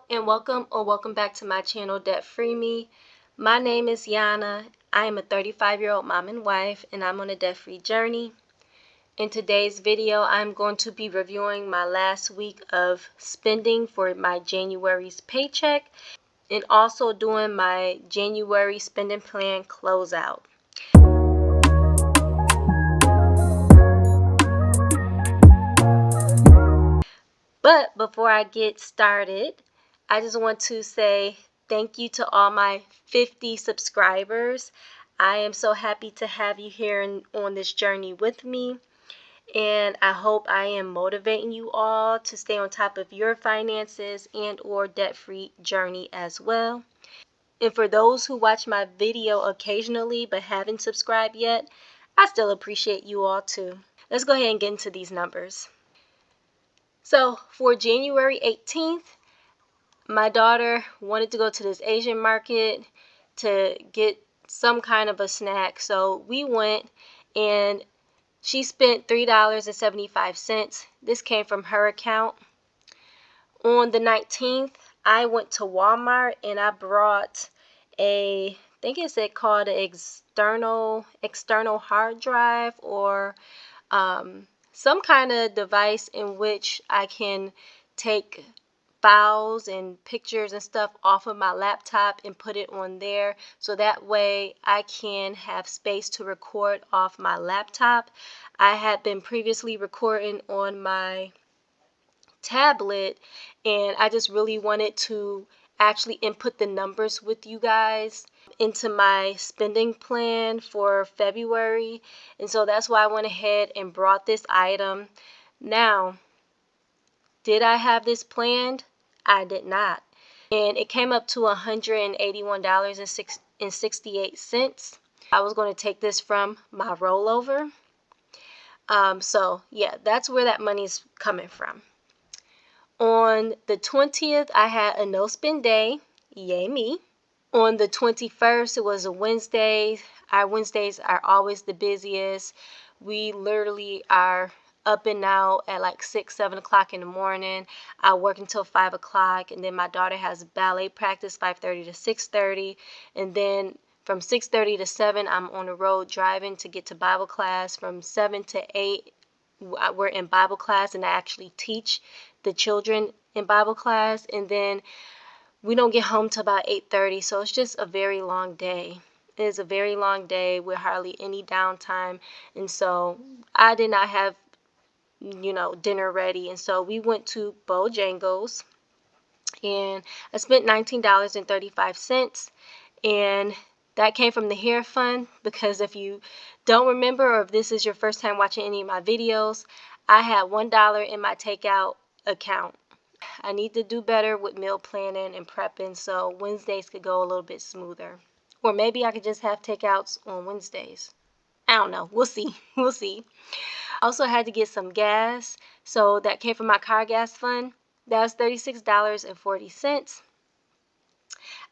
Hello and welcome back to my channel Debt Free Me. My name is Yana. I am a 35-year-old mom and wife, and I'm on a debt-free journey. In today's video, I'm going to be reviewing my last week of spending for my January's paycheck and also doing my January spending plan closeout. But before I get started, I just want to say thank you to all my 50 subscribers. I am so happy to have you here on this journey with me. And I hope I am motivating you all to stay on top of your finances and or debt-free journey as well. And for those who watch my video occasionally but haven't subscribed yet, I still appreciate you all too. Let's go ahead and get into these numbers. So for January 18th, my daughter wanted to go to this Asian market to get some kind of a snack. So we went and she spent $3.75. This came from her account. On the 19th, I went to Walmart and I brought I think it's called an external hard drive or some kind of device in which I can take files and pictures and stuff off of my laptop and put it on there, so that way I can have space to record off my laptop. I had been previously recording on my tablet, and I just really wanted to actually input the numbers with you guys into my spending plan for February, and so that's why I went ahead and brought this item. Now, did I have this planned? I did not, and it came up to $181.68. I was going to take this from my rollover. So yeah, that's where that money's coming from. On the 20th, I had a no spend day. Yay me. On the 21st, it was a Wednesday. Our Wednesdays are always the busiest. We literally are up and out at like 6-7 o'clock in the morning. I work until 5 o'clock, and then my daughter has ballet practice 5:30 to 6:30, and then from 6:30 to 7 I'm on the road driving to get to Bible class. From 7 to 8 we're in Bible class, and I actually teach the children in Bible class, and then we don't get home till about 8:30, so it's just a very long day. It is a very long day with hardly any downtime, and so I did not have dinner ready, and so we went to Bojangles, and I spent $19.35, and that came from the hair fund, because if you don't remember, or if this is your first time watching any of my videos, I had $1 in my takeout account. I need to do better with meal planning and prepping, so Wednesdays could go a little bit smoother. Or maybe I could just have takeouts on Wednesdays. I don't know. We'll see. We'll see. I also had to get some gas, so that came from my car gas fund. That was $36.40.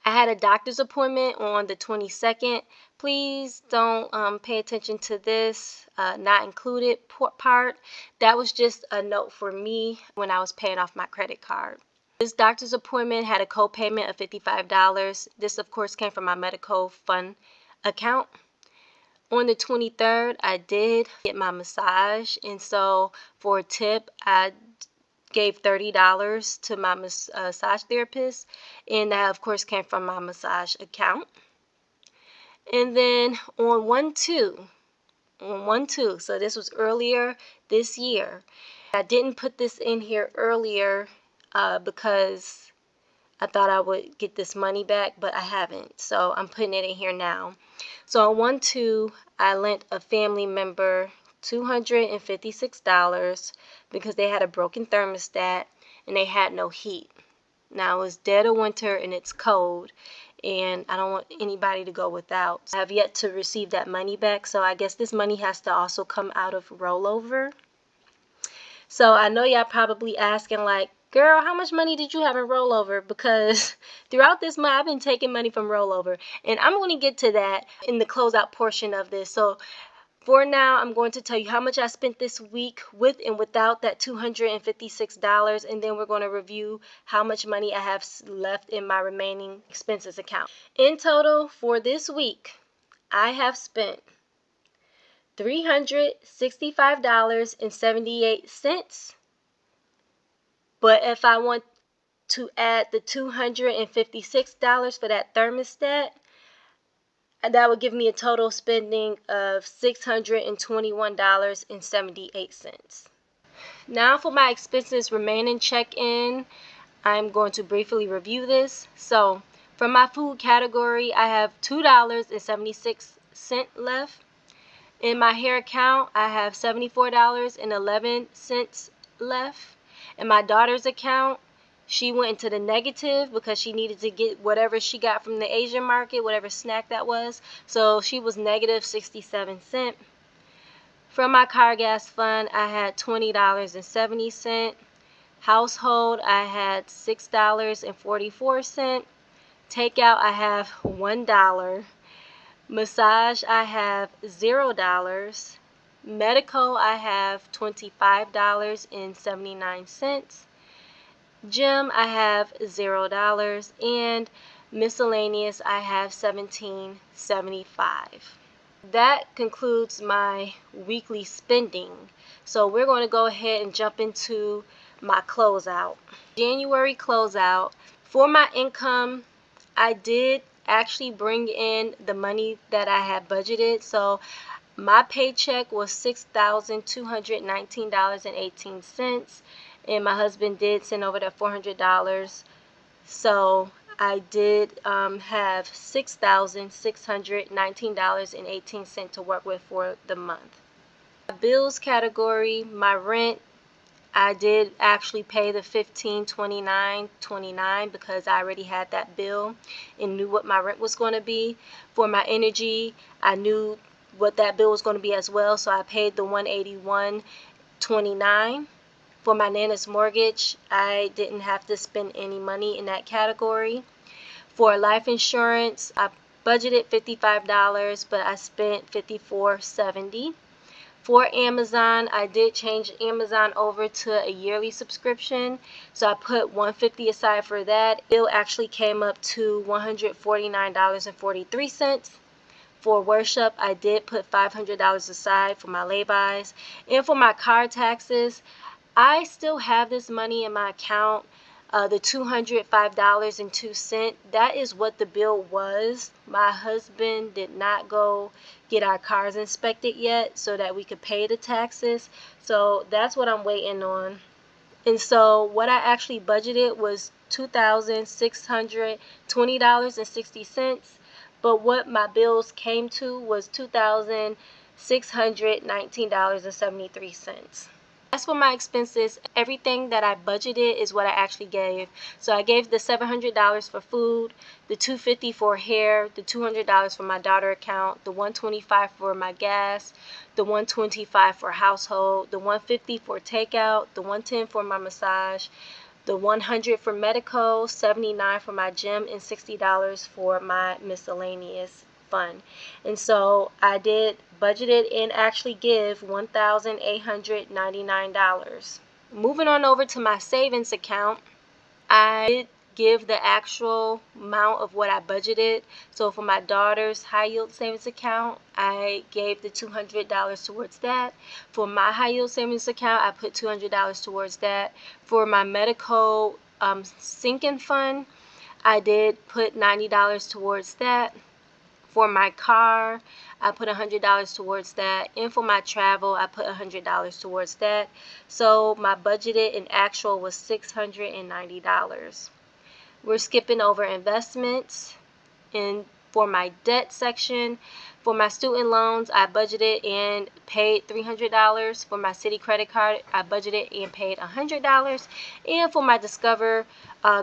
I had a doctor's appointment on the 22nd. Please don't pay attention to this not included part. That was just a note for me when I was paying off my credit card. This doctor's appointment had a co-payment of $55. This, of course, came from my medical fund account. On the 23rd, I did get my massage, and so for a tip, I gave $30 to my massage therapist, and that, of course, came from my massage account. And then on 1/2, so this was earlier this year. I didn't put this in here earlier because I thought I would get this money back, but I haven't, so I'm putting it in here now. So on 1/2, I lent a family member $256 because they had a broken thermostat and they had no heat. Now, it was dead of winter and it's cold, and I don't want anybody to go without. I have yet to receive that money back, so I guess this money has to also come out of rollover. So I know y'all probably asking like, girl, how much money did you have in rollover? Because throughout this month, I've been taking money from rollover, and I'm going to get to that in the closeout portion of this. So For now, I'm going to tell you how much I spent this week with and without that $256, and then we're going to review how much money I have left in my remaining expenses account. In total, for this week, I have spent $365.78. But if I want to add the $256 for that thermostat, that would give me a total spending of $621.78. Now for my expenses remaining check-in, I'm going to briefly review this. So for my food category, I have $2.76 left. In my hair account, I have $74.11 left. In my daughter's account, she went into the negative because she needed to get whatever she got from the Asian market, whatever snack that was. So she was negative 67 cents. From my car gas fund, I had $20.70. Household, I had $6.44. Takeout, I have $1. Massage, I have $0. Medical, I have $25.79. Gym, I have $0. And miscellaneous, I have $17.75. That concludes my weekly spending. So we're going to go ahead and jump into my closeout. January closeout. For my income, I did actually bring in the money that I had budgeted. So my paycheck was $6,219.18, and my husband did send over that $400. So I did have $6,619.18 to work with for the month. My bills category, my rent, I did actually pay the $1529.29 because I already had that bill and knew what my rent was going to be. For my energy, I knew what that bill was going to be as well, so I paid the $181.29. For my Nana's mortgage, I didn't have to spend any money in that category. For life insurance, I budgeted $55, but I spent $54.70. For Amazon, I did change Amazon over to a yearly subscription, so I put $150 aside for that. It actually came up to $149.43. For worship, I did put $500 aside for my lay-bys. And for my car taxes, I still have this money in my account, the $205.02. That is what the bill was. My husband did not go get our cars inspected yet so that we could pay the taxes. So that's what I'm waiting on. And so what I actually budgeted was $2,620.60. But what my bills came to was $2,619.73. As for my expenses, everything that I budgeted is what I actually gave. So I gave the $700 for food, the $250 for hair, the $200 for my daughter account, the $125 for my gas, the $125 for household, the $150 for takeout, the $110 for my massage, the $100 for medical, $79 for my gym, and $60 for my miscellaneous fund. And so I did budgeted and actually give $1,899. Moving on over to my savings account, I did give the actual amount of what I budgeted. So for my daughter's high yield savings account, I gave the $200 towards that. For my high yield savings account, I put $200 towards that. For my medical sinking fund, I did put $90 towards that. For my car, I put $100 towards that. And for my travel, I put $100 towards that. So my budgeted and actual was $690. We're skipping over investments. And for my debt section, for my student loans, I budgeted and paid $300. For my Citi credit card, I budgeted and paid $100. And for my Discover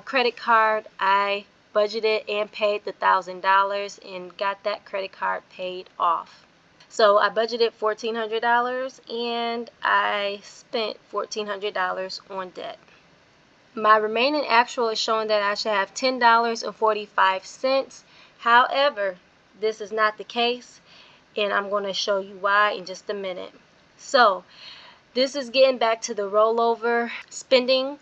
credit card, I budgeted and paid the $1,000 and got that credit card paid off. So I budgeted $1,400 and I spent $1,400 on debt. My remaining actual is showing that I should have $10.45. However, this is not the case. and I'm going to show you why in just a minute. So this is getting back to the rollover spending.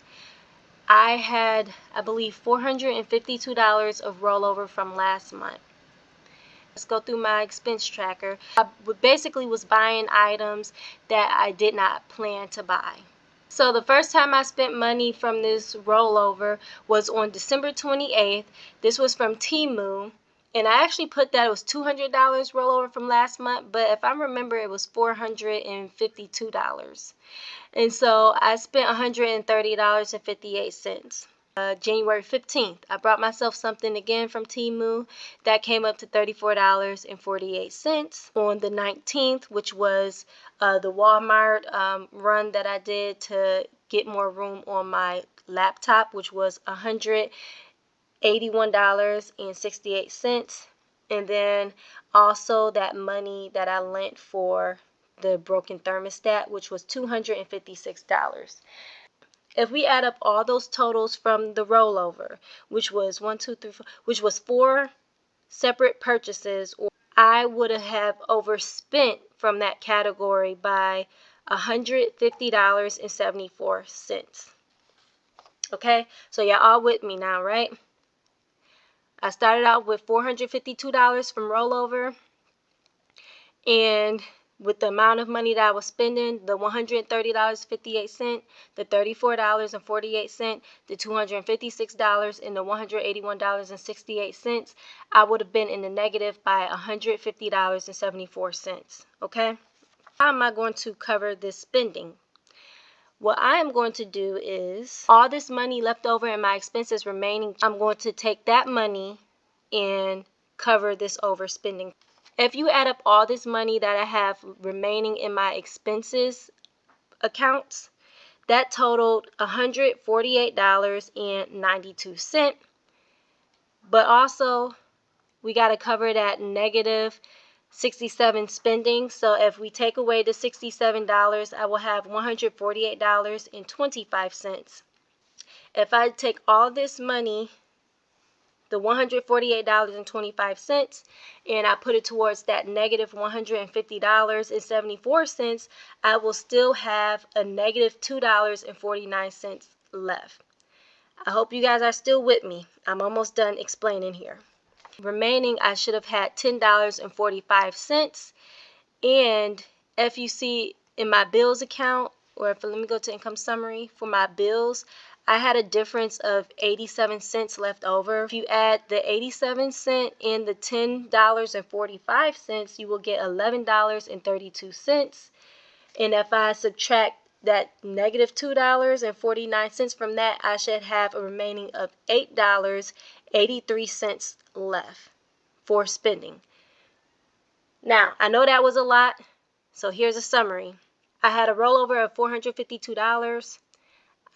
I had, I believe, $452 of rollover from last month. Let's go through my expense tracker. I basically was buying items that I did not plan to buy. So the first time I spent money from this rollover was on December 28th. This was from Temu. And I actually put that it was $200 rollover from last month, but if I remember, it was $452. And so I spent $130.58. January 15th, I brought myself something again from Temu that came up to $34.48. On the 19th, which was the Walmart run that I did to get more room on my laptop, which was $181.68. And then also that money that I lent for the broken thermostat, which was $256. If we add up all those totals from the rollover, which was 1, 2, 3, 4, which was 4 separate purchases, I would have overspent from that category by $150.74. Okay, so y'all all with me now, right? I started out with $452 from rollover, and with the amount of money that I was spending, the $130.58, the $34.48, the $256, and the $181.68, I would have been in the negative by $150.74. Okay? How am I going to cover this spending? What I am going to do is, all this money left over in my expenses remaining, I'm going to take that money and cover this overspending. If you add up all this money that I have remaining in my expenses accounts, that totaled $148.92. But also, we got to cover that negative 67 spending. So if we take away the $67, I will have $148.25. If I take all this money, the $148.25, and I put it towards that negative $150.74, I will still have a negative $2.49 left. I hope you guys are still with me. I'm almost done explaining here. Remaining, I should have had $10.45. And if you see in my bills account, or if, let me go to income summary, for my bills, I had a difference of 87 cents left over. If you add the 87 cents and the $10.45, you will get $11.32. And if I subtract that negative $2.49 from that, I should have a remaining of $8.83 left for spending. Now, I know that was a lot, so here's a summary. I had a rollover of $452.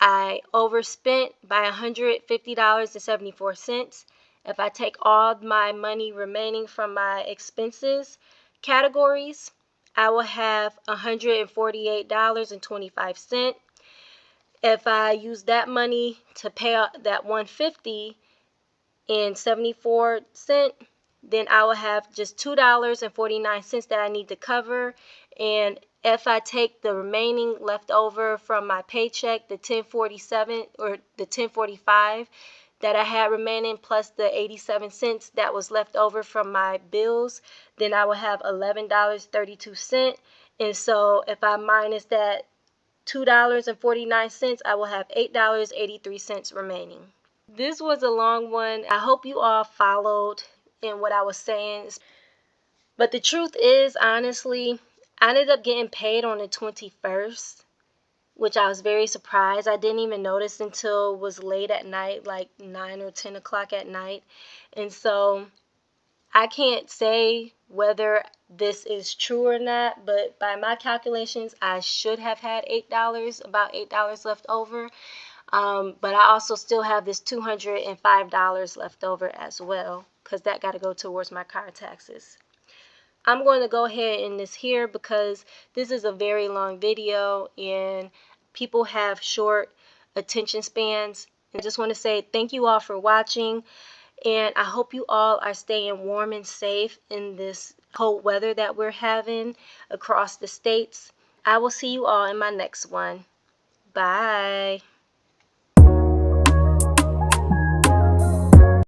I overspent by $150.74. If I take all my money remaining from my expenses categories, I will have $148.25. If I use that money to pay out that $150.74, then I will have just $2.49 that I need to cover. And if I take the remaining left over from my paycheck, the $10.47 or the $10.45 that I had remaining, plus the 87 cents that was left over from my bills, then I will have $11.32. And so if I minus that $2.49, I will have $8.83 remaining. This was a long one. I hope you all followed in what I was saying. But the truth is, honestly, I ended up getting paid on the 21st, which I was very surprised. I didn't even notice until it was late at night, like 9 or 10 o'clock at night. And so I can't say whether this is true or not, but by my calculations, I should have had about $8 left over. But I also still have this $205 left over as well, because that got to go towards my car taxes. I'm going to go ahead and end this here because this is a very long video and people have short attention spans. I just want to say thank you all for watching, and I hope you all are staying warm and safe in this cold weather that we're having across the states. I will see you all in my next one. Bye.